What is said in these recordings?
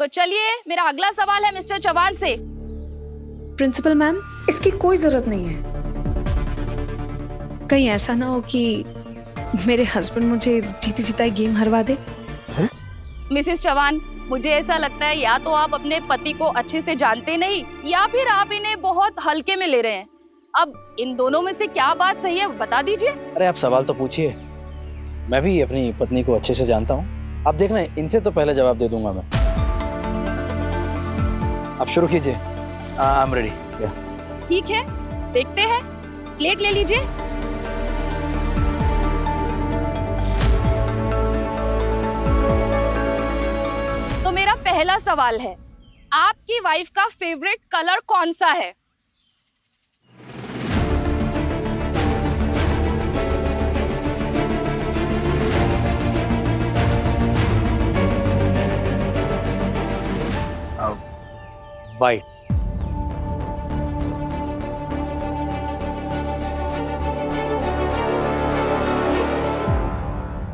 तो चलिए, मेरा अगला सवाल है मिस्टर चौहान से। प्रिंसिपल मैम, इसकी कोई जरूरत नहीं है। कहीं ऐसा ना हो कि मेरे हस्बैंड मुझे जीती जिताई गेम हरवा दे। मिसेस चौहान, मुझे ऐसा लगता है या तो आप अपने पति को अच्छे से जानते नहीं या फिर आप इन्हें बहुत हल्के में ले रहे हैं। अब इन दोनों में से क्या बात सही है, बता दीजिए। अरे आप सवाल तो पूछिए, मैं भी अपनी पत्नी को अच्छे से जानता हूँ। आप देखना, इनसे तो पहले जवाब दे दूंगा मैं। आप शुरू कीजिए। I am ready. ठीक है, देखते हैं। स्लेट ले लीजिए। तो मेरा पहला सवाल है, आपकी वाइफ का फेवरेट कलर कौन सा है? वाइट।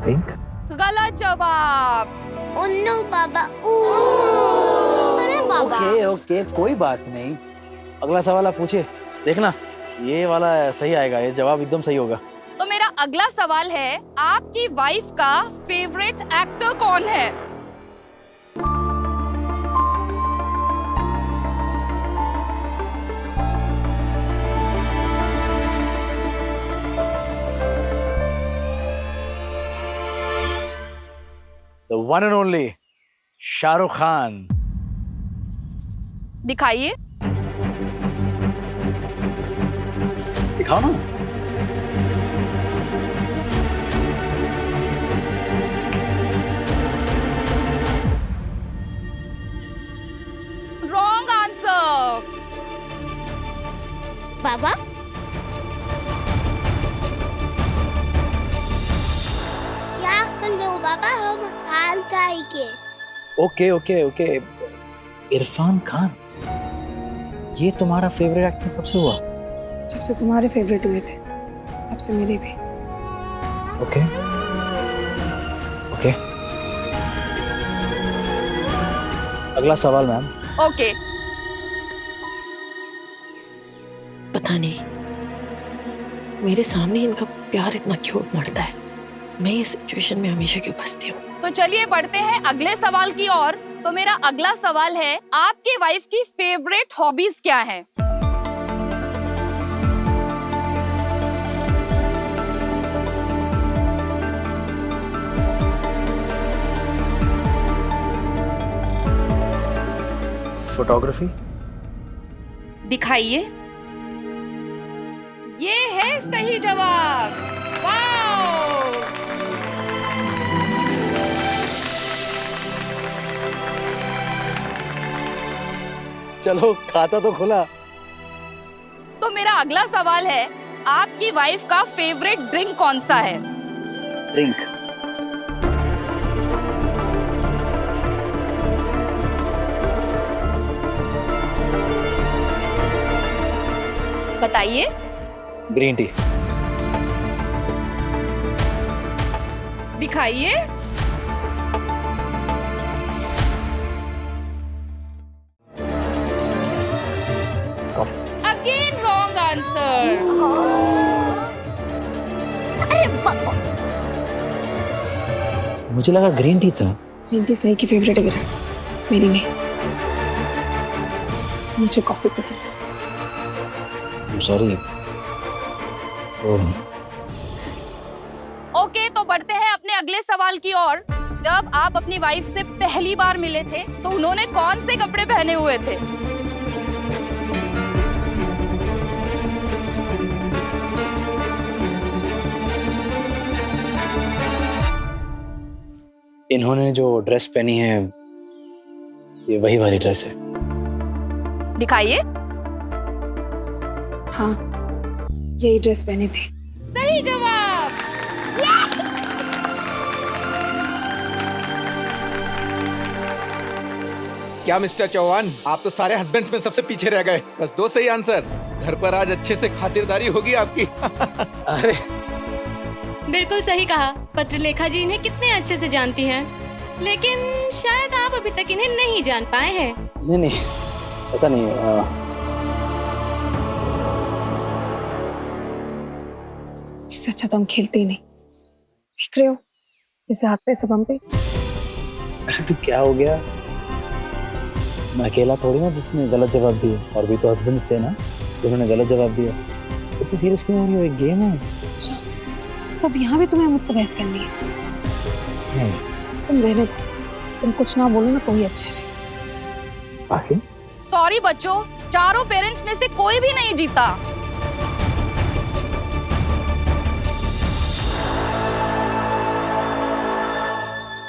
पिंक। गलत जवाब। Oh no, बाबा। अरे बाबा। ओके ओके, कोई बात नहीं। अगला सवाल आप पूछिए। देखना, ये वाला सही आएगा, ये जवाब एकदम सही होगा। तो मेरा अगला सवाल है, आपकी वाइफ का फेवरेट एक्टर कौन है? The one and only Shahrukh Khan. दिखाइए। दिखाओ ना। Wrong answer. बाबा। क्या कर रहे हो बाबा, हम हाल खाई के। Okay okay okay, Irfan Khan, ये तुम्हारा फेवरेट एक्टर कब से हुआ? जब से तुम्हारे फेवरेट हुए थे तब से मेरे भी। ओके ओके, अगला सवाल मैम। ओके। पता नहीं मेरे सामने इनका प्यार इतना क्यों मरता है। मैं इस सिचुएशन में हमेशा क्यों फंसती हूँ। तो चलिए बढ़ते हैं अगले सवाल की ओर। तो मेरा अगला सवाल है, आपके वाइफ की फेवरेट हॉबीज क्या है? फोटोग्राफी। दिखाइए। ये है सही जवाब। वाओ! चलो, खाता तो खुला। तो मेरा अगला सवाल है, आपकी वाइफ का फेवरेट ड्रिंक कौन सा है? ड्रिंक। बताइए। Green tea. दिखाइए। Again wrong answer. अरे बाबा। मुझे लगा ग्रीन टी था। ग्रीन टी सही की फेवरेट है मेरा, मेरी नहीं। मुझे कॉफी पसंद है। सॉरी। ओके, तो बढ़ते हैं अपने अगले सवाल की ओर। जब आप अपनी वाइफ से पहली बार मिले थे तो उन्होंने कौन से कपड़े पहने हुए थे? इन्होंने जो ड्रेस पहनी है, ये वही वाली ड्रेस है। दिखाइए। हाँ, यही ड्रेस पहनी थी। सही जवाब। क्या मिस्टर चौहान, आप तो सारे हस्बैंड्स में सबसे पीछे रह गए। बस 2 सही आंसर। घर पर आज अच्छे से खातिरदारी होगी आपकी। अरे बिल्कुल सही कहा। पत्रलेखा जी इन्हें कितने अच्छे से जानती हैं। लेकिन शायद आप अभी तक इन्हें नहीं जान पाए हैं। नहीं नहीं, ऐसा नहीं है। इससे अच्छा तो हम खेलते ही नहीं। देख रहे हो जैसे हाथ पे सब हम पे। अरे तो क्या हो गया? मैं अकेला थोड़ी ना जिसने गलत जवाब दिया, और भी तो हस्बैंड्स थे ना जिन्होंने गलत जवाब दिया। इतनी सीरियस क्यों हो रही हो? एक गेम है। तो अब यहाँ भी तुम्हें मुझसे बहस करनी है? नहीं। तुम रहने दो, तुम कुछ ना बोलो ना तो ही अच्छा रहे। आखिर सॉरी बच्चों, चारों पेरेंट्स में से कोई भी नहीं जीता।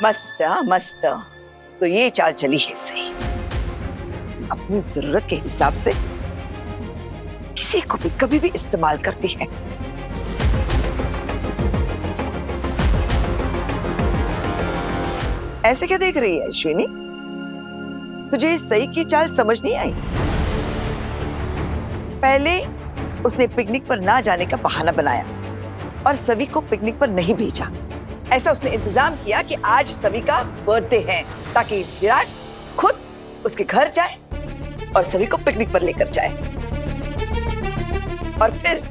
मस्त मस्त। तो ये चाल चली है सही। अपनी जरूरत के हिसाब से किसी को भी कभी भी इस्तेमाल करती है। ऐसे क्या देख रही है अश्विनी? तुझे सही की चाल समझ नहीं आई? पहले उसने पिकनिक पर ना जाने का बहाना बनाया और सभी को पिकनिक पर नहीं भेजा। ऐसा उसने इंतजाम किया कि आज सभी का बर्थडे है, ताकि विराट खुद उसके घर जाए और सभी को पिकनिक पर लेकर जाए। और फिर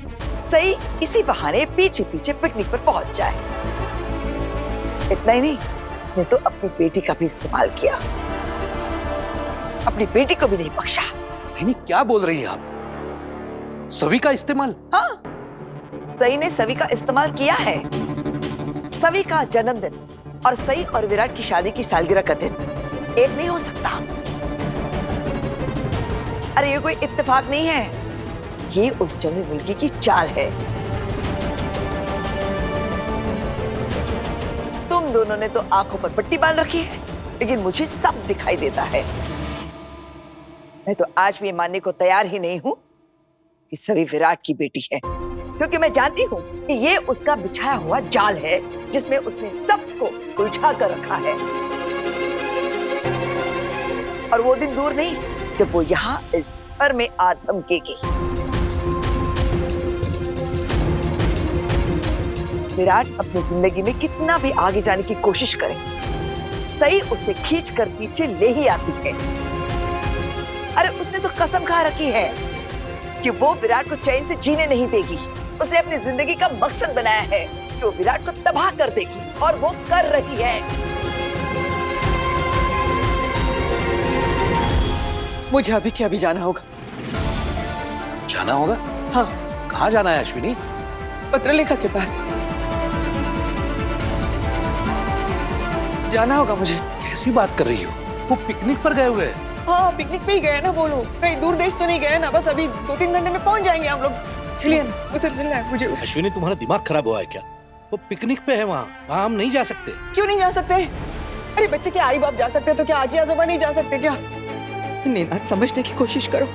सही इसी बहाने पीछे पीछे पिकनिक पर पहुंच जाए। इतना ही नहीं, उसने तो अपनी बेटी का भी इस्तेमाल किया। अपनी बेटी को भी नहीं बख्शा। नहीं, क्या बोल रही है आप? सभी का इस्तेमाल? हाँ, सही ने सभी का इस्तेमाल किया है। सभी का जन्मदिन और सई और विराट की शादी की सालगिरह का दिन एक नहीं हो सकता। अरे ये कोई इत्तेफाक नहीं है, ये उस जंगली मुर्गी की चाल है। तुम दोनों ने तो आंखों पर पट्टी बांध रखी है, लेकिन मुझे सब दिखाई देता है। मैं तो आज भी मानने को तैयार ही नहीं हूं कि सभी विराट की बेटी है, क्योंकि मैं जानती हूँ कि ये उसका बिछाया हुआ जाल है जिसमें उसने सबको उलझा कर रखा है। और वो दिन दूर नहीं जब वो यहाँ इस घर में आ धमकेगी। विराट अपनी जिंदगी में कितना भी आगे जाने की कोशिश करे, सही उसे खींच कर पीछे ले ही आती है। अरे उसने तो कसम खा रखी है कि वो विराट को चैन से जीने नहीं देगी। उसने अपनी जिंदगी का मकसद बनाया है कि वो विराट को तबाह कर देगी, और वो कर रही है। मुझे अभी के अभी जाना होगा। जाना होगा? हाँ। कहाँ जाना है अश्विनी? पत्रलेखा के पास जाना होगा मुझे। कैसी बात कर रही हो? वो पिकनिक पर गए हुए हैं। हाँ, पिकनिक पे ही गए ना वो लोग। कहीं दूर देश तो नहीं गए ना? बस अभी 2-3 घंटे में पहुंच जाएंगे हम लोग। चलिए ना, उसे मिलना है मुझे। अश्विनी, तुम्हारा दिमाग खराब हुआ है क्या? वो पिकनिक पे है, वहाँ हम नहीं जा सकते। क्यों नहीं जा सकते? अरे बच्चे के आई बाप जा सकते तो क्या आजी आजोबा नहीं जा सकते क्या? नीनाद, समझने की कोशिश करो।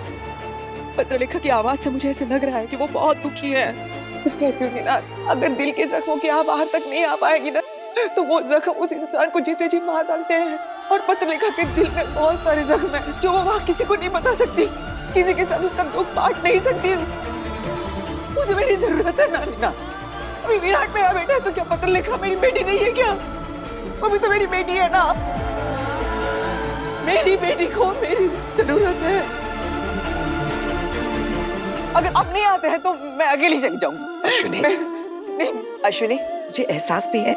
पत्रलेखा की आवाज से मुझे ऐसे लग रहा है कि वो बहुत दुखी है। सच कहती हूँ नीनाद, अगर दिल के जख्मों की आह बाहर तक नहीं आ पाएगी ना, तो वो जख्म उस इंसान को जीते जी मार डालते हैं। और पत्रलेखा के दिल में बहुत सारे जख्म हैं जो वो वहाँ किसी को नहीं बता सकती, किसी के साथ उसका दुख बांट नहीं सकती। उसे मेरी जरूरत है ना नीना। अभी विराट मेरा बेटा है तो क्या पत्रलेखा मेरी बेटी नहीं है क्या? वो भी तो मेरी बेटी है ना। मेरी बेटी को मेरी जरूरत है। अगर अब नहीं आते हैं तो मैं अकेली चली जाऊंगी। अश्विनी, नहीं अश्विनी, मुझे एहसास भी है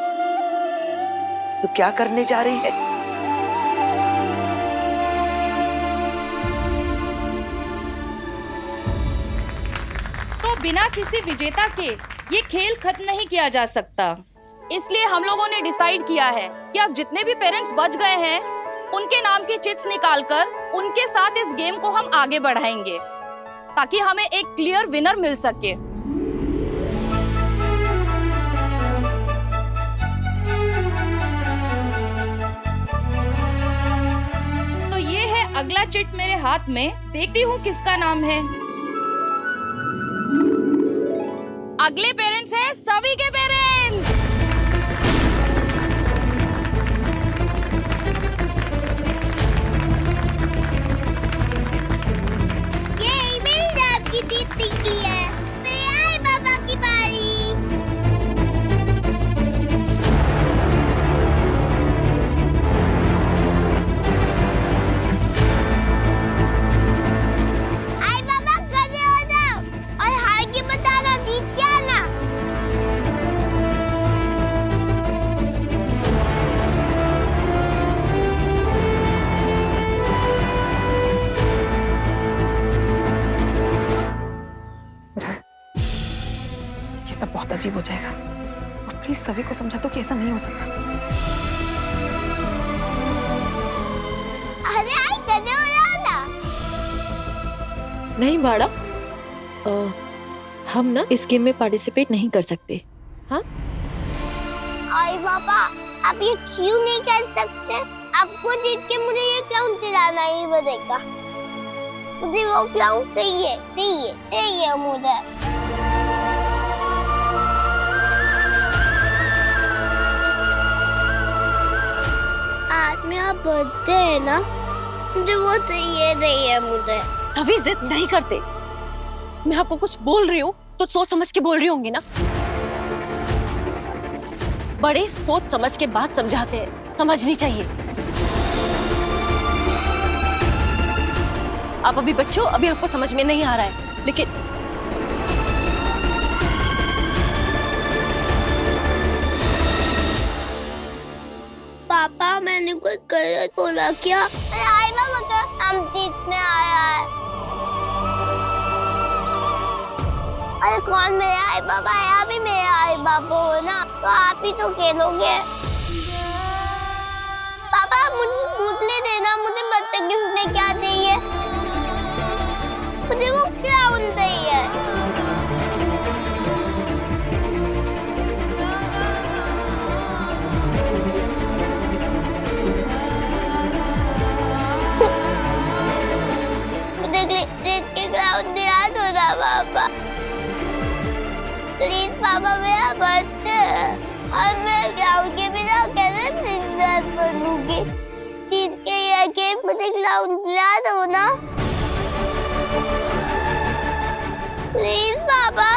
तो क्या करने जा रही है। तो बिना किसी विजेता के ये खेल खत्म नहीं किया जा सकता। इसलिए हम लोगों ने डिसाइड किया है कि अब जितने भी पेरेंट्स बच गए हैं, उनके नाम के चिट्स निकालकर उनके साथ इस गेम को हम आगे बढ़ाएंगे, ताकि हमें एक क्लियर विनर मिल सके। तो ये है अगला चिट मेरे हाथ में। देखती हूँ किसका नाम है। अगले पेरेंट्स हैं सभी के पेरेंट्स। ये मेरी आपकी जीत निकली है। मेरे पापा की बारी। बहुत अजीब हो जाएगा। और प्लीज सभी को समझा दो कि ऐसा नहीं हो सकता। अरे आई करने वाला ना। नहीं बाड़ा, हम ना इस गेम में पार्टिसिपेट नहीं कर सकते। हाँ आई पापा, आप ये क्यों नहीं कर सकते? आपको जीत के मुझे ये क्लाउन दिलाना ही बनेगा। मुझे वो क्लाउन चाहिए चाहिए चाहिए मुझे। आज मेरा बर्थडे है ना, मुझे वो चाहिए मुझे। सभी जिद नहीं करते। मैं आपको कुछ बोल रही हूँ तो सोच समझ के बोल रही होंगी ना। बड़े सोच समझ के बात समझाते हैं, समझनी चाहिए। आप अभी बच्चों, अभी आपको समझ में नहीं आ रहा है, लेकिन पापा मैंने कुछ गलत बोला क्या? अरे आई बाबा का हम जीतने आया है। अरे कौन मेरे आई बाबा है? आप ही मेरे आई बाबा हो ना, तो आप ही तो खेलोगे। पापा मुझे पूतले देना, मुझे बच्चा गिफ्ट में क्या चाहिए? मुझे वो क्लाउन चाहिए। मुझे देख के क्लाउन दिला दो ना पापा। प्लीज पापा, मेरा बर्थडे है और मैं क्लाउन के बिना कैसे प्रिंसेस बनूंगी? जीत के ये गेम मुझे क्लाउन दिला दो ना प्लीज पापा।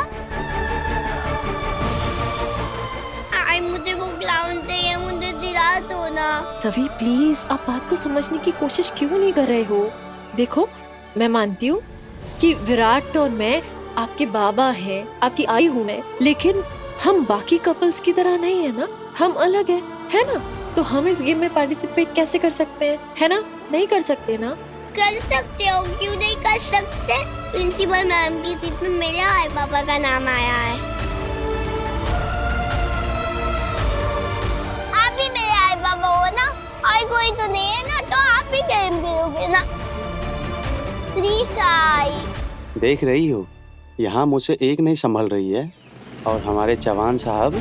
आई मुझे वो क्लाउन चाहिए, मुझे दिला दो ना। सभी प्लीज, आप बात को समझने की कोशिश क्यों नहीं कर रहे हो? देखो, मैं मानती हूँ कि विराट और मैं आपके बाबा हैं, आपकी आई हूँ मैं, लेकिन हम बाकी कपल्स की तरह नहीं है ना, हम अलग हैं, है ना? तो हम इस गेम में पार्टिसिपेट कैसे कर सकते हैं, है ना? नहीं कर सकते ना? कर सकते हो, क्यों नहीं कर सकते? प्रिंसिपल मैम की सीट में मेरे आई पापा का नाम आया है। आप ही मेरे आई पापा हो ना, और कोई तो नहीं है ना, तो आप ही गेम खेलोगे ना। Please I. देख रही हो, यहाँ मुझसे एक नहीं संभल रही है और हमारे चौहान साहब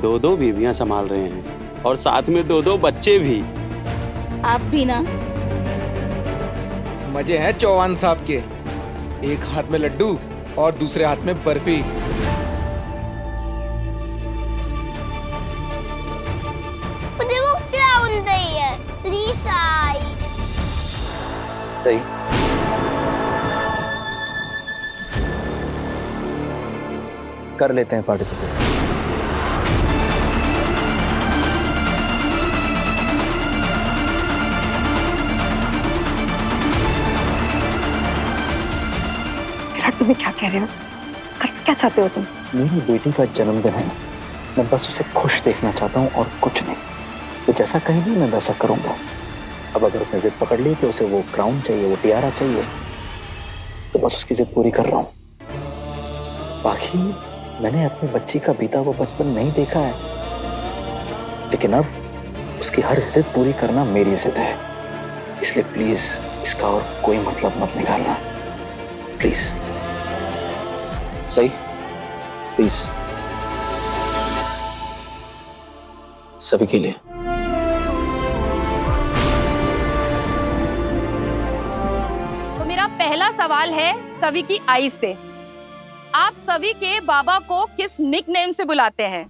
दो दो बीवियां संभाल रहे हैं और साथ में दो दो बच्चे भी। आप भी ना। मजे हैं चौहान साहब के, एक हाथ में लड्डू और दूसरे हाथ में बर्फी। मुझे वो क्लाउन चाहिए, प्लीज आई। सही। कर लेते हैं पार्टिसिपेट। विराट, तुम्हें क्या कह रहे हो? करना क्या चाहते हो तुम? मेरी बेटी का जन्मदिन है, मैं बस उसे खुश देखना चाहता हूँ और कुछ नहीं। वो जैसा कहेगी मैं वैसा करूंगा। अब अगर उसने जिद पकड़ ली कि उसे वो क्राउन चाहिए, वो टियारा चाहिए, तो बस उसकी जिद पूरी कर रहा हूँ। बाकी मैंने अपनी बच्ची का बीता हुआ बचपन नहीं देखा है, लेकिन अब उसकी हर जिद पूरी करना मेरी जिद है। इसलिए प्लीज इसका और कोई मतलब मत निकालना, प्लीज। सही, प्लीज, सभी के लिए। तो मेरा पहला सवाल है सभी की आई से। आप सभी के बाबा को किस निकनेम से बुलाते हैं?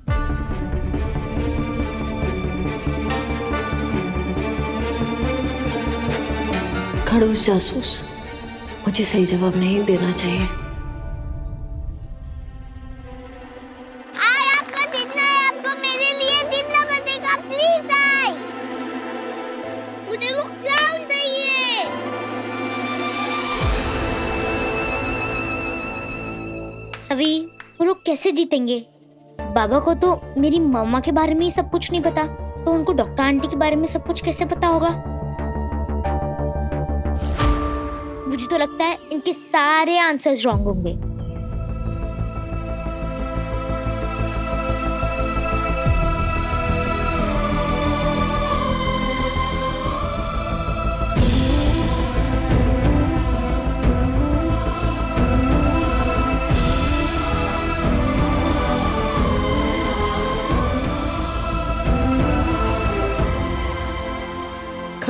खड़ूस जासूस। मुझे सही जवाब नहीं देना चाहिए। आई आपको जीतना है, आपको मेरे लिए जीतना बनेगा। प्लीज आई, मुझे वो क्लाउन चाहिए। सभी, वो लोग कैसे जीतेंगे? बाबा को तो मेरी मम्मा के बारे में ही सब कुछ नहीं पता, तो उनको डॉक्टर आंटी के बारे में सब कुछ कैसे पता होगा? मुझे तो लगता है इनके सारे आंसर्स रॉन्ग होंगे।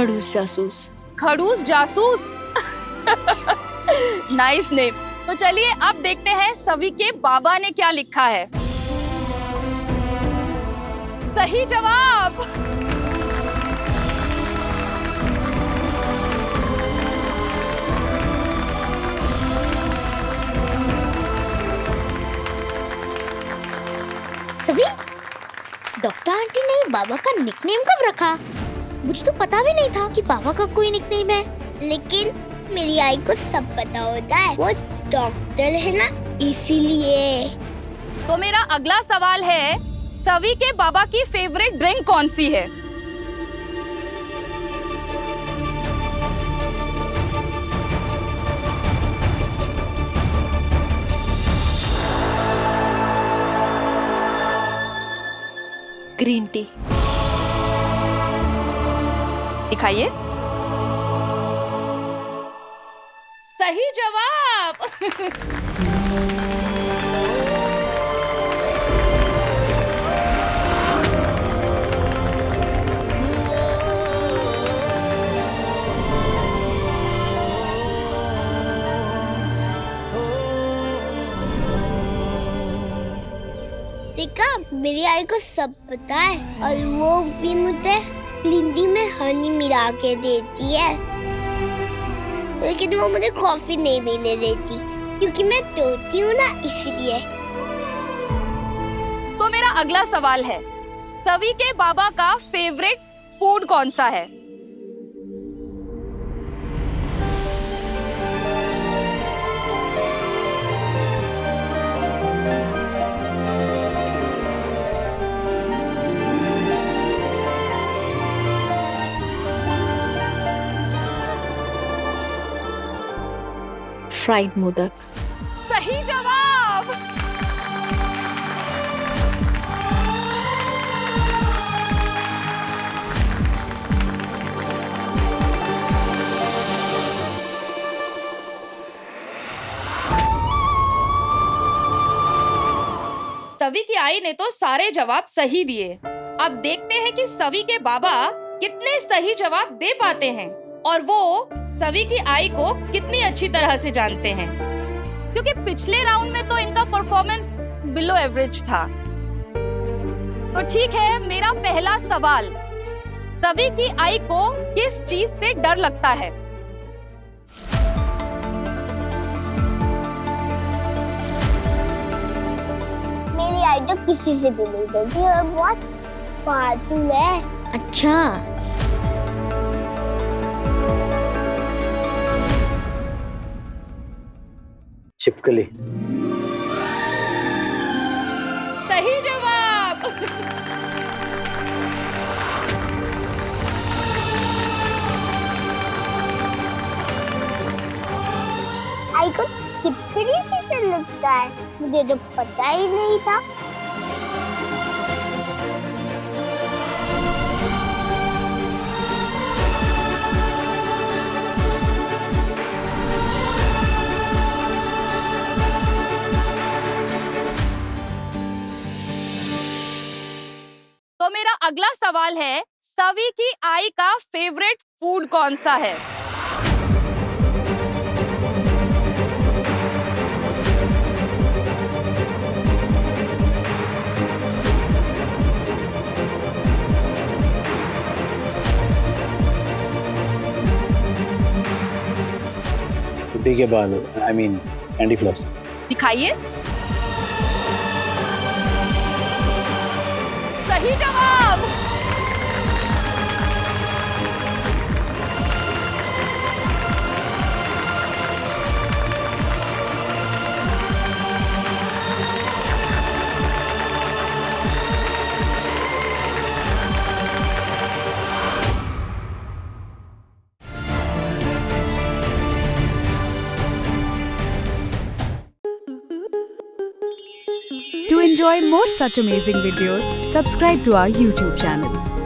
खड़ूस जासूस। खड़ूस जासूस। Nice name. तो चलिए अब देखते हैं सवी के बाबा ने क्या लिखा है। सही जवाब। सभी, डॉक्टर आंटी ने बाबा का निकनेम कब रखा? मुझे तो पता भी नहीं था कि बाबा का कोई निकनेम है। लेकिन मेरी आई को सब पता होता है, वो डॉक्टर है ना, इसीलिए। तो मेरा अगला सवाल है, सवी के बाबा की फेवरेट ड्रिंक कौन सी है? Green tea. दिखाइए। सही जवाब। देखा, मेरी आई को सब पता है, और वो भी मुझे लिंडी में हनी मिला के देती है। लेकिन वो मुझे कॉफी नहीं पीने देती, क्योंकि मैं तोती हूँ ना, इसलिए। तो मेरा अगला सवाल है, सवी के बाबा का फेवरेट फूड कौन सा है? फ्राइड मोदक। सही जवाब। सवी की आई ने तो सारे जवाब सही दिए। अब देखते हैं कि सवी के बाबा कितने सही जवाब दे पाते हैं और वो सवी की आई को कितनी अच्छी तरह से जानते हैं, क्योंकि पिछले राउंड में तो इनका परफॉर्मेंस बिलो एवरेज था। तो ठीक है, मेरा पहला सवाल, सवी की आई को किस चीज से डर लगता है? मेरी आई तो किसी से भी नहीं डरती और बहुत बहादुर है। अच्छा, छिपकली। सही जवाब। आई को टिप्पणी से डर लगता है, मुझे तो पता ही नहीं था। तो मेरा अगला सवाल है, सवी की आई का फेवरेट फूड कौन सा है? गुड्डी के बाल, आई मीन कैंडी फ्लॉस। दिखाइए। सही जवाब। To enjoy more such amazing videos, subscribe to our YouTube channel.